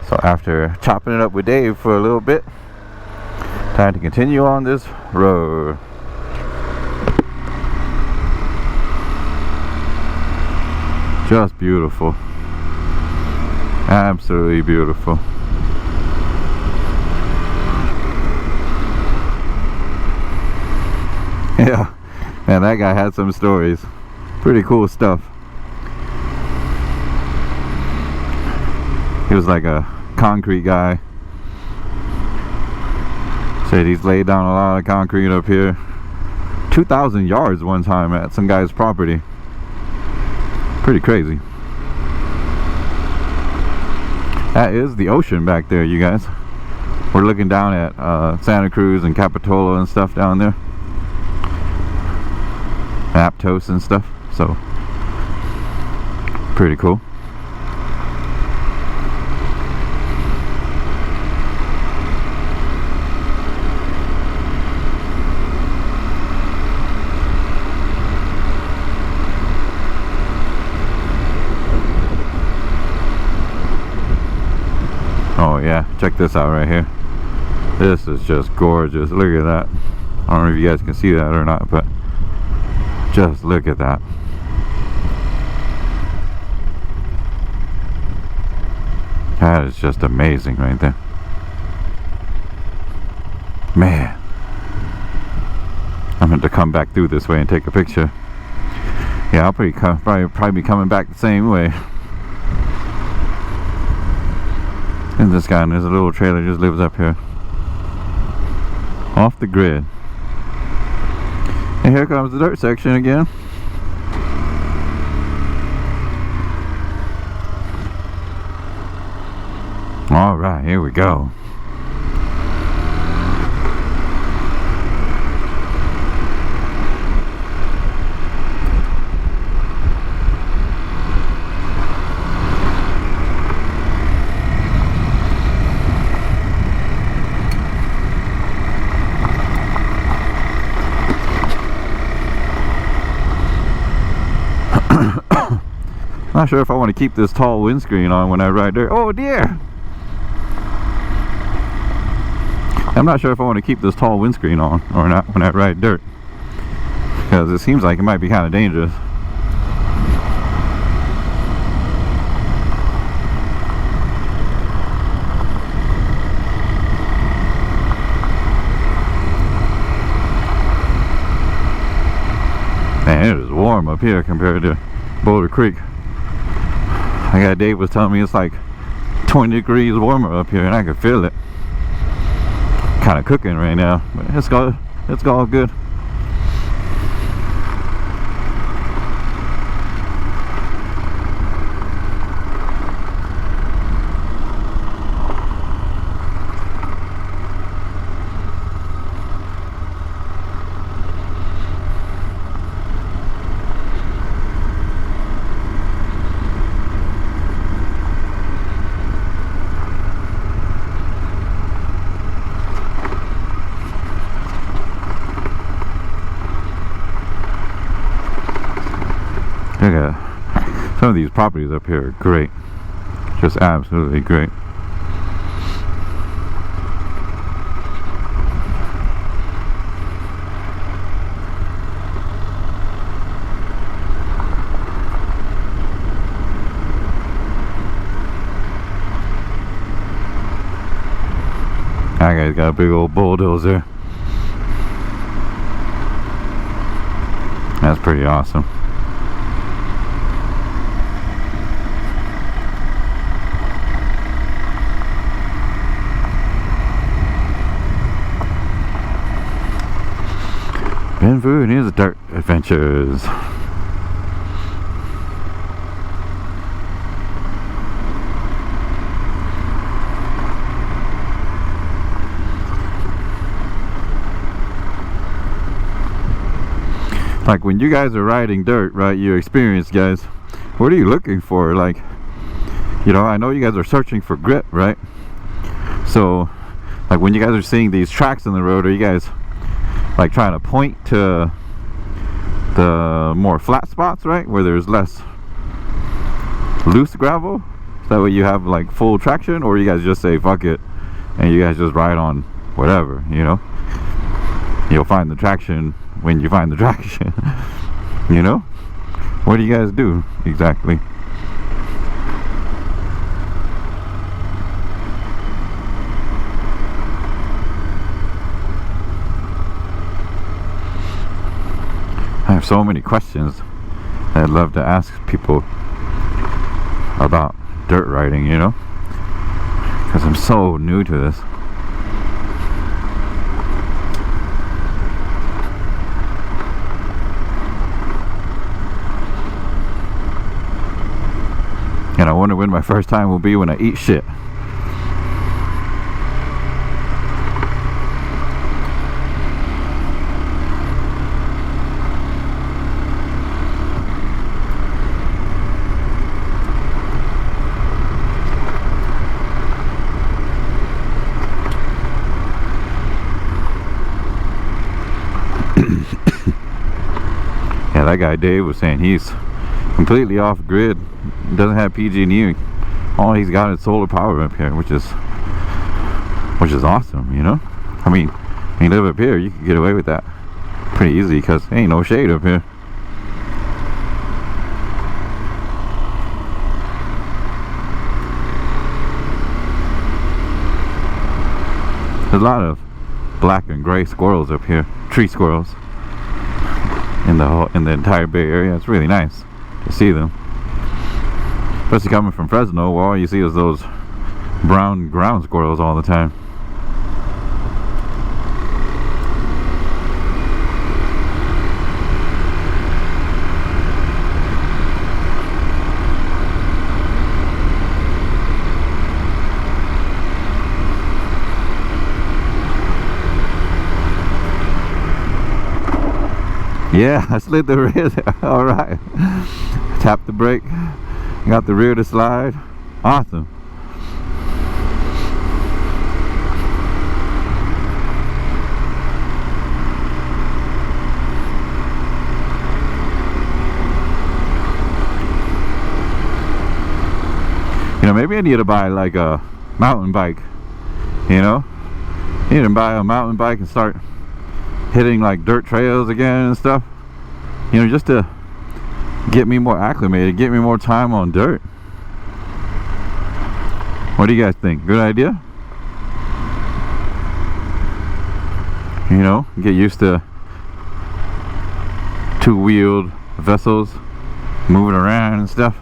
So after chopping it up with Dave for a little bit, time to continue on this road. Just beautiful. Absolutely beautiful. Yeah, man, that guy had some stories. Pretty cool stuff. He was like a concrete guy. Said he's laid down a lot of concrete up here. 2,000 yards one time at some guy's property. Pretty crazy. That is the ocean back there, you guys. We're looking down at Santa Cruz and Capitola and stuff down there. Aptos and stuff. So, pretty cool. Oh yeah, check this out right here. This is just gorgeous. Look at that. I don't know if you guys can see that or not, but just look at that. That is just amazing right there. Man, I'm going to come back through this way and take a picture. Yeah, I'll probably be coming back the same way. And this guy in his little trailer just lives up here, off the grid. And here comes the dirt section again. All right, here we go. Not sure if I want to keep this tall windscreen on when I ride dirt. Oh dear! I'm not sure if I want to keep this tall windscreen on or not when I ride dirt, because it seems like it might be kind of dangerous. Man, it is warm up here compared to Boulder Creek. I got Dave was telling me it's like 20 degrees warmer up here, and I can feel it. Kind of cooking right now, but it's all good. Look at some of these properties up here are great. Just absolutely great. That guy's got a big old bulldozer. That's pretty awesome. Ben Vu and his dirt adventures. Like when you guys are riding dirt, right, you experienced guys, what are you looking for? Like, you know, I know you guys are searching for grip, right? So like when you guys are seeing these tracks in the road, are you guys like trying to point to the more flat spots, right, where there's less loose gravel, That way you have like full traction, or you guys just say fuck it and you guys just ride on whatever, you know? You'll find the traction when you find the traction. You know? What do you guys do exactly? I have so many questions that I'd love to ask people about dirt riding, you know? Because I'm so new to this. And I wonder when my first time will be when I eat shit. Yeah, that guy Dave was saying he's completely off grid, doesn't have PG&E. All he's got is solar power up here, which is awesome, you know? I mean, when you live up here, you can get away with that pretty easy because ain't no shade up here. There's a lot of black and gray squirrels up here, tree squirrels, in the entire Bay Area. It's really nice to see them, especially coming from Fresno, where all you see is those brown ground squirrels all the time. Yeah, I slid the rear there. All right. Tap the brake. Got the rear to slide. Awesome. You know, maybe I need to buy like a mountain bike. You know? I need to buy a mountain bike and start hitting like dirt trails again and stuff, you know, just to get me more acclimated, get me more time on dirt. What do you guys think? Good idea? You know, get used to two-wheeled vessels moving around and stuff.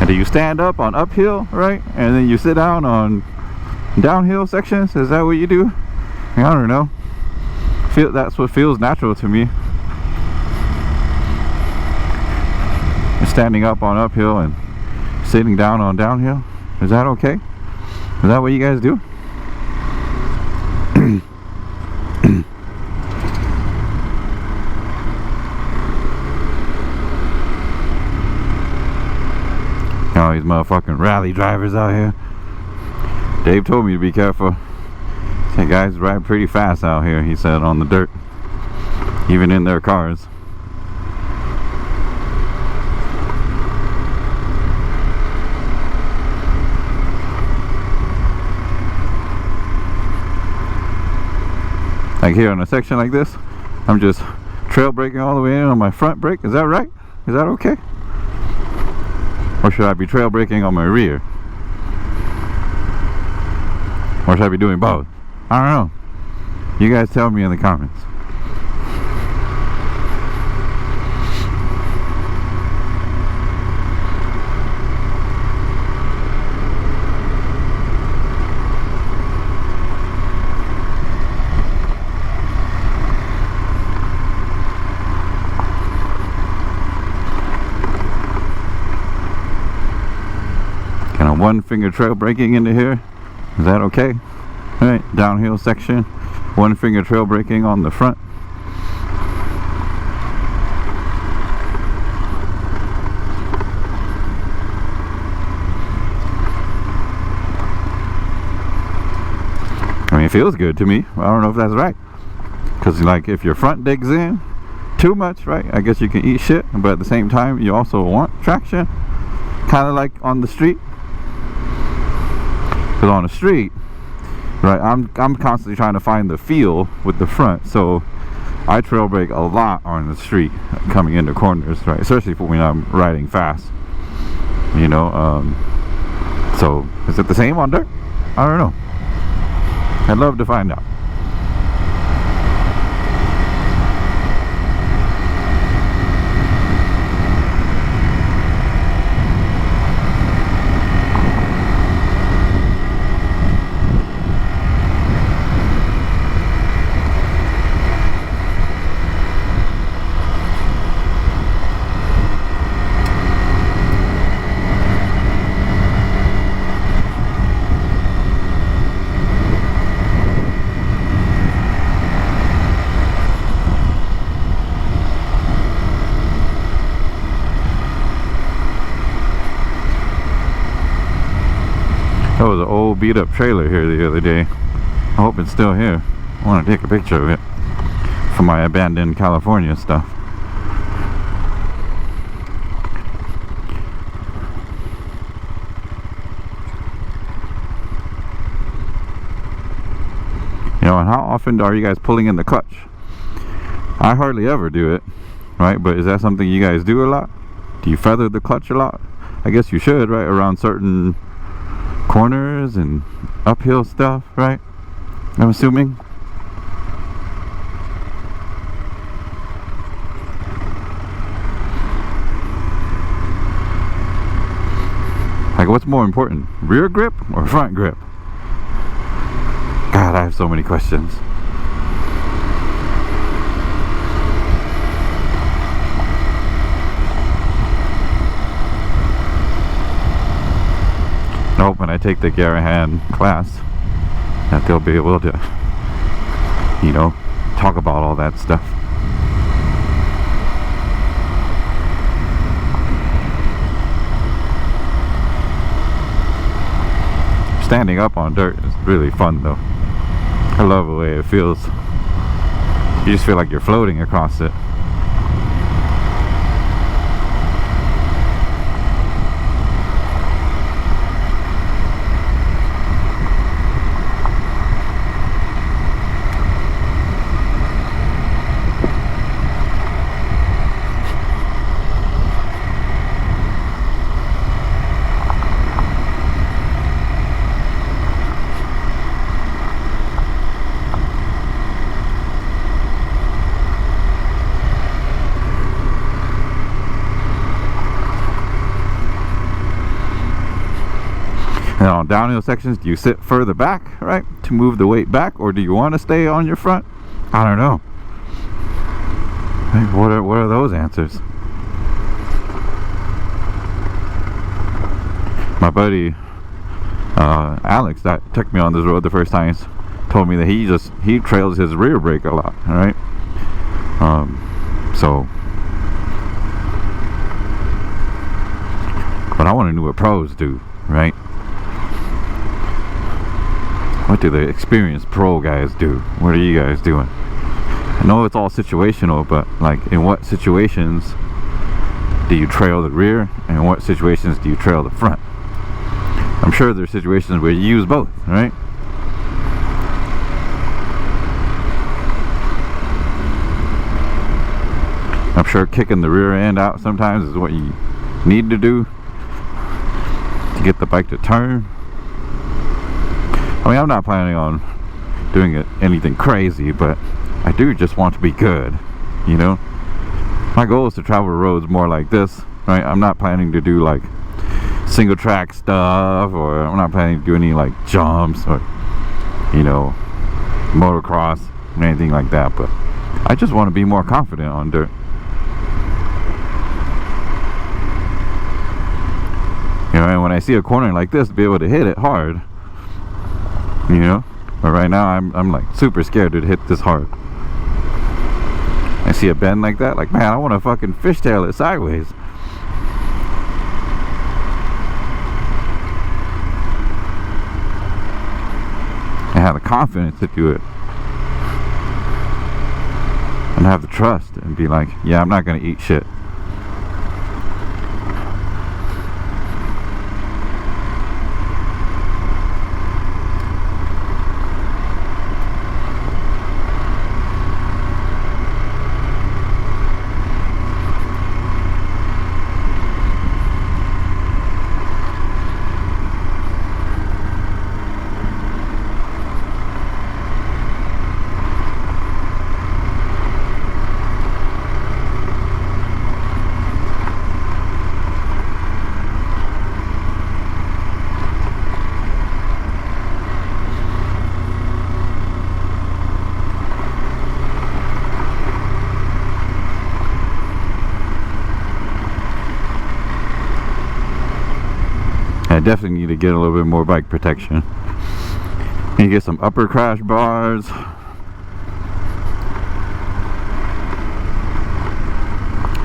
Do you stand up on uphill, right? And then you sit down on downhill sections? Is that what you do? I don't know. That's what feels natural to me. Standing up on uphill and sitting down on downhill. Is that okay? Is that what you guys do? Oh, these motherfucking rally drivers out here. Dave told me to be careful. Hey guys, ride pretty fast out here, he said, on the dirt, even in their cars. Like here on a section like this, I'm just trail braking all the way in on my front brake. Is that right? Is that okay? Or should I be trail braking on my rear? Or should I be doing both? I don't know. You guys tell me in the comments. one finger trail braking into here. Is that okay? All right, downhill section, one finger trail braking on the front. I mean, it feels good to me. I don't know if that's right, because like if your front digs in too much, right, I guess you can eat shit, but at the same time you also want traction, kind of like on the street. Because on the street, right, I'm constantly trying to find the feel with the front, so I trail brake a lot on the street coming into corners, right, especially when I'm riding fast, you know. So is it the same on dirt? I don't know. I'd love to find out. There was an old beat up trailer here the other day. I hope it's still here. I want to take a picture of it for my abandoned California stuff. You know, and how often are you guys pulling in the clutch? I hardly ever do it, right? But is that something you guys do a lot? Do you feather the clutch a lot? I guess you should, right? Around certain corners and uphill stuff, right? I'm assuming. Like, what's more important, rear grip or front grip? God, I have so many questions. I hope when I take the Garrahan class that they'll be able to, you know, talk about all that stuff. Standing up on dirt is really fun though. I love the way it feels. You just feel like you're floating across it. And on downhill sections, do you sit further back, right, to move the weight back, or do you want to stay on your front? I don't know. What are those answers? My buddy Alex, that took me on this road the first time, told me that he trails his rear brake a lot. All right. So, but I want to know what pros do, right? What do the experienced pro guys do? What are you guys doing? I know it's all situational, but like, in what situations do you trail the rear, and in what situations do you trail the front? I'm sure there's situations where you use both, right? I'm sure kicking the rear end out sometimes is what you need to do to get the bike to turn. I mean, I'm not planning on doing anything crazy, but I do just want to be good, you know? My goal is to travel roads more like this, right? I'm not planning to do like single track stuff, or I'm not planning to do any like jumps or, you know, motocross or anything like that, but I just want to be more confident on dirt. You know, and when I I see a corner like this to be able to hit it hard, you know. But right now I'm like super scared to hit this hard. I see a bend like that, like, man, I want to fucking fishtail it sideways. I have the confidence to do it, and have the trust and be like, yeah, I'm not gonna eat shit. I definitely need to get a little bit more bike protection. Need to get some upper crash bars.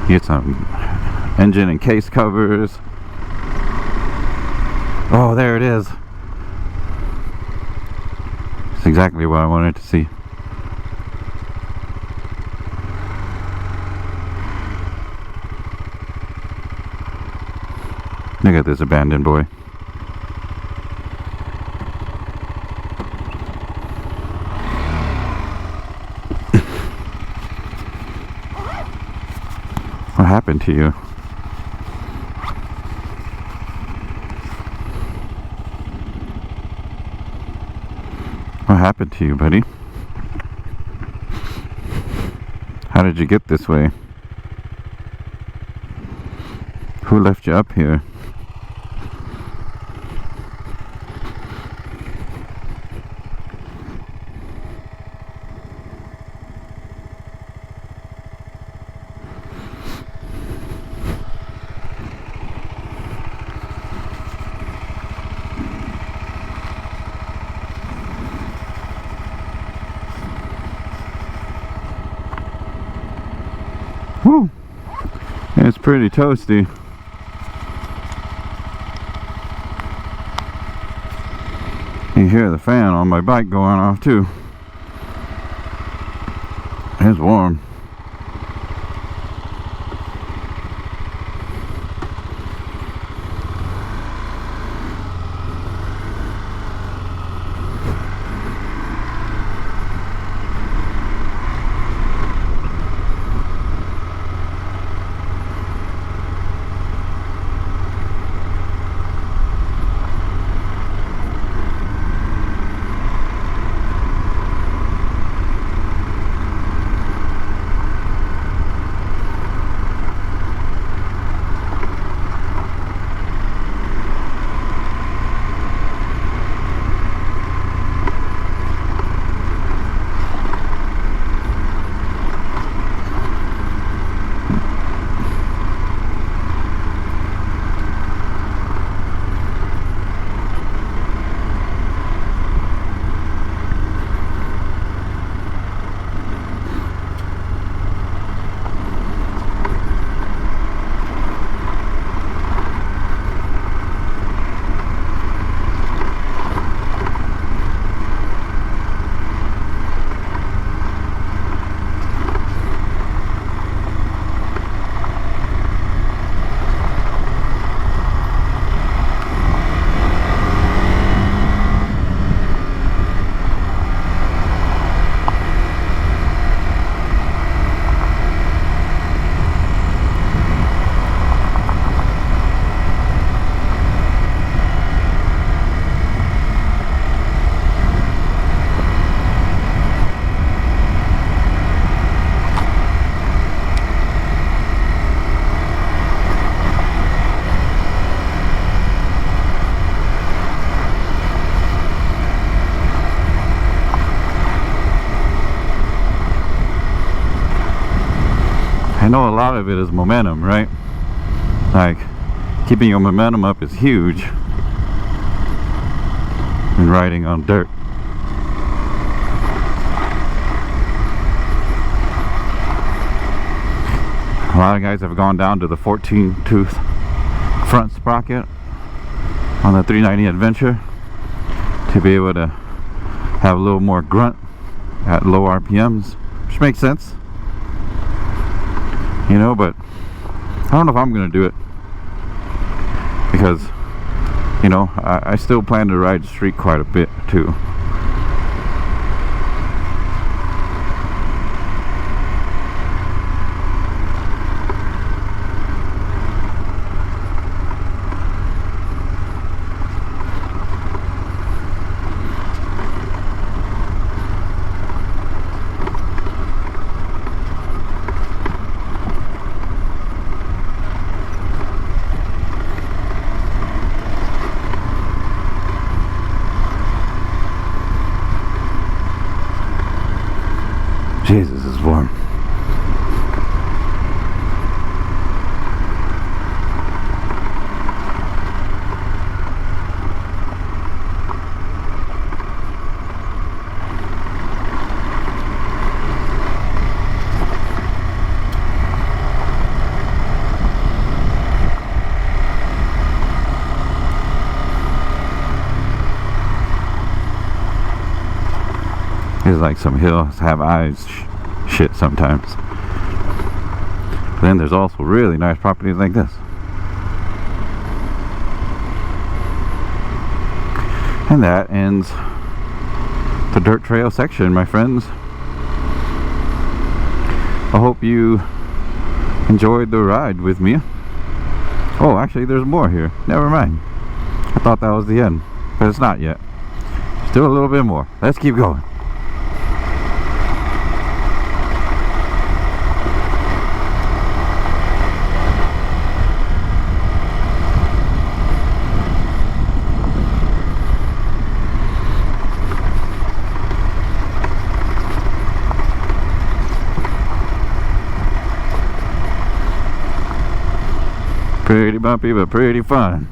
Get some engine and case covers. Oh, there it is. That's exactly what I wanted to see. Look at this abandoned boy. What happened to you? What happened to you, buddy? How did you get this way? Who left you up here? Woo! It's pretty toasty. You hear the fan on my bike going off too. It's warm. I know a lot of it is momentum, right? Like, keeping your momentum up is huge. and riding on dirt. A lot of guys have gone down to the 14-tooth front sprocket on the 390 Adventure to be able to have a little more grunt at low RPMs, which makes sense, you know, but I don't know if I'm gonna do it because, you know, I still plan to ride street quite a bit too. Jesus, it's warm. It's like some hills have eyes shit sometimes. But then there's also really nice properties like this. And that ends the dirt trail section, my friends. I hope you enjoyed the ride with me. Oh, actually there's more here. Never mind. I thought that was the end, but it's not yet. Still a little bit more. Let's keep going. Pretty bumpy, but pretty fun.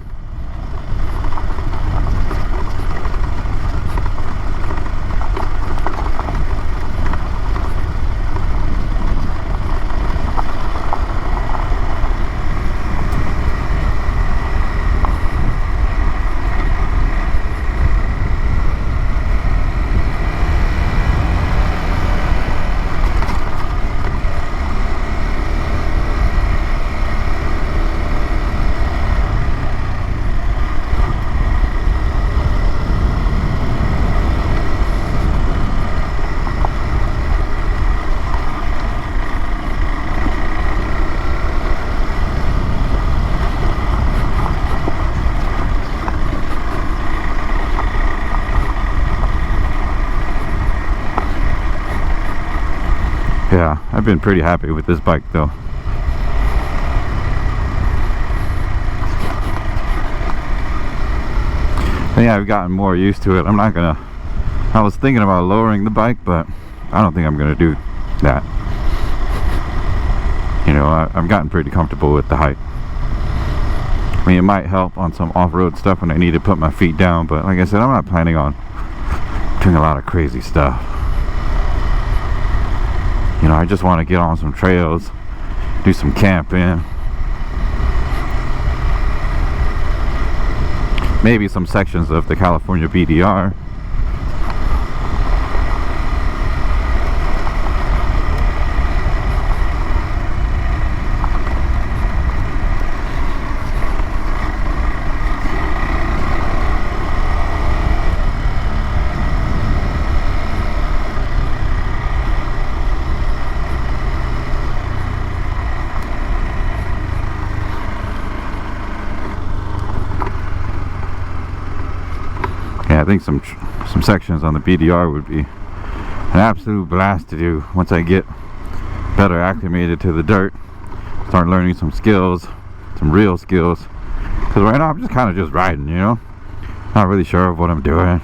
Yeah, I've been pretty happy with this bike though. I think I've gotten more used to it. I was thinking about lowering the bike, but I don't think I'm gonna do that. You know, I've gotten pretty comfortable with the height. I mean, it might help on some off-road stuff when I need to put my feet down, but like I said, I'm not planning on doing a lot of crazy stuff. You know, I just want to get on some trails, do some camping, maybe some sections of the California BDR. I think some sections on the BDR would be an absolute blast to do once I get better acclimated to the dirt, start learning some skills, some real skills, because right now I'm just kind of just riding, you know, not really sure of what I'm doing.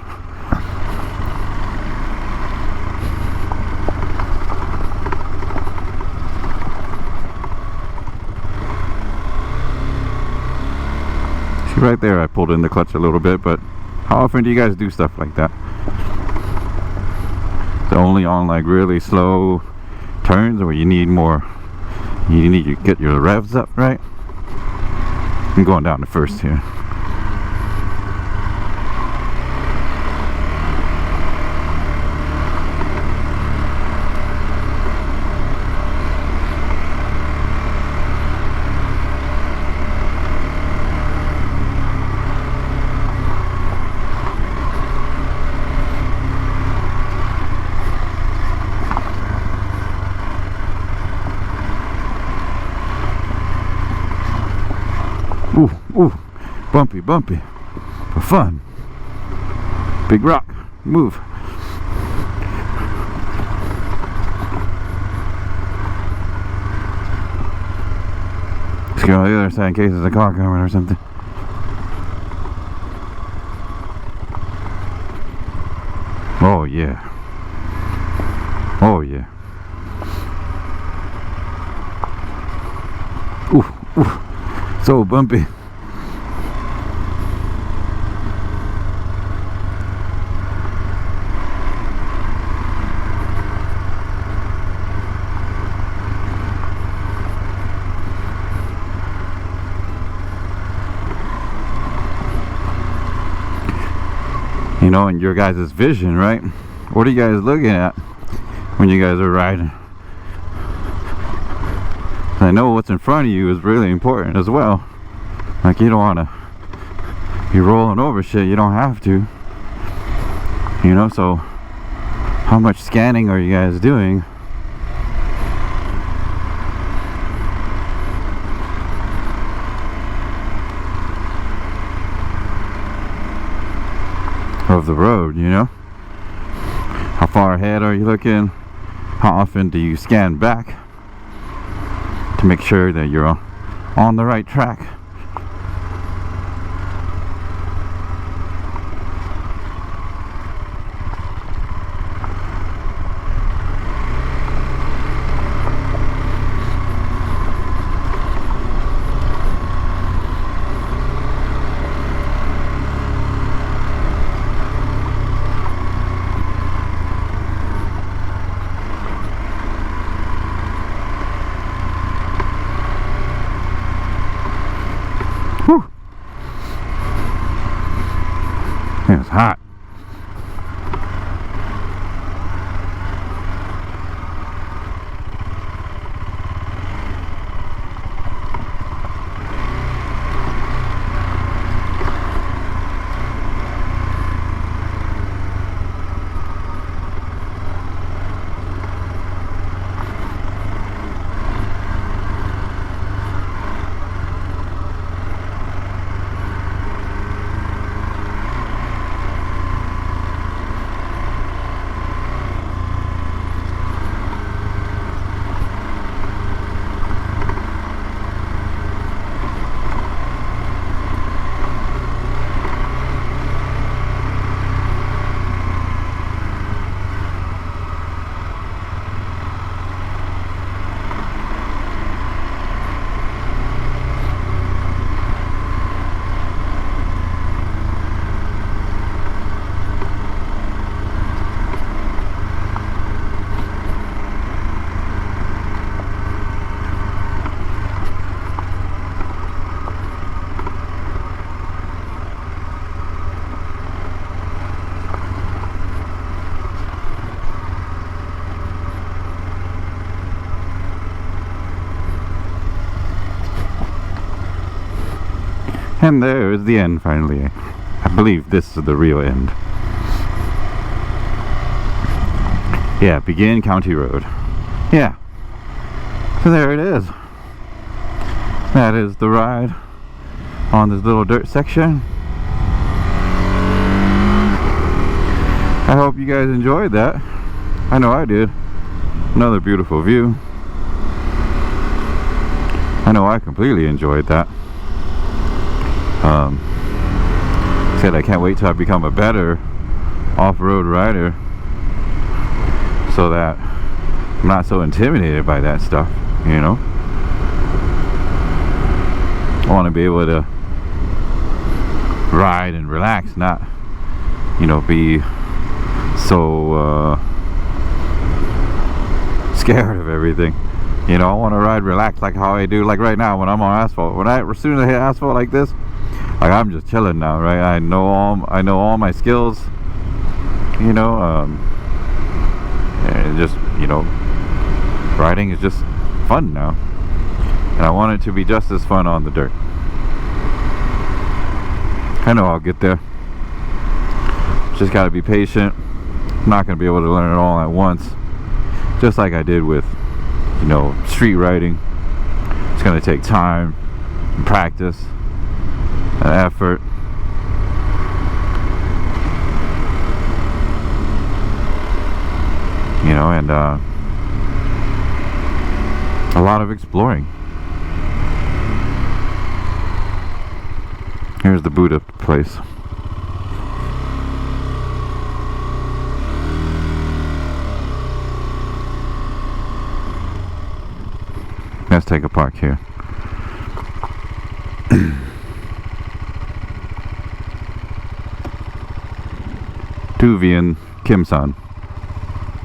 See, right there I pulled in the clutch a little bit, but How often do you guys do stuff like that? So only on like really slow turns, or you need more, you need to get your revs up, right? I'm going down the first here. Ooh, ooh, bumpy, bumpy, for fun. Big rock, move. Let's go on the other side in case there's a car coming or something. Oh yeah. Oh yeah. Ooh, ooh. So bumpy. You know, in your guys' vision, right? What are you guys looking at when you guys are riding? I know what's in front of you is really important as well. Like, you don't want to be rolling over shit you don't have to. You know, so how much scanning are you guys doing? Of the road, you know? How far ahead are you looking? How often do you scan back to make sure that you're on the right track? Whew. It's hot. And there is the end finally. I believe this is the real end. Yeah, begin County Road. Yeah. So there it is. That is the ride on this little dirt section. I hope you guys enjoyed that. I know I did. Another beautiful view. I know I completely enjoyed that. Said I can't wait till I become a better off-road rider, so that I'm not so intimidated by that stuff, you know. I want to be able to ride and relax, not you know, be so scared of everything. You know, I want to ride relaxed like how I do, like right now when I'm on asphalt. As soon as I hit asphalt like this, like I'm just chilling now, right? I know all my skills, you know, and just, you know, riding is just fun now, and I want it to be just as fun on the dirt. I know I'll get there. Just gotta be patient. I'm not gonna be able to learn it all at once, just like I did with, you know, street riding. It's gonna take time and practice and effort. You know, and a lot of exploring. Here's the Buddha place. Let's take a park here. Tu Vien Kim San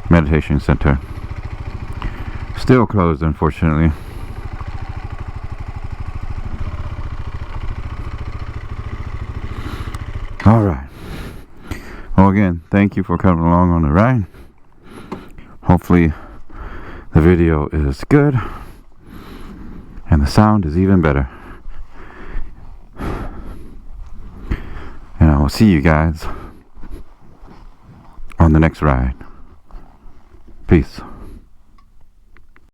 Meditation Center. Still closed, unfortunately. Alright. Well, again, thank you for coming along on the ride. Hopefully the video is good and the sound is even better. And I will see you guys on the next ride. Peace.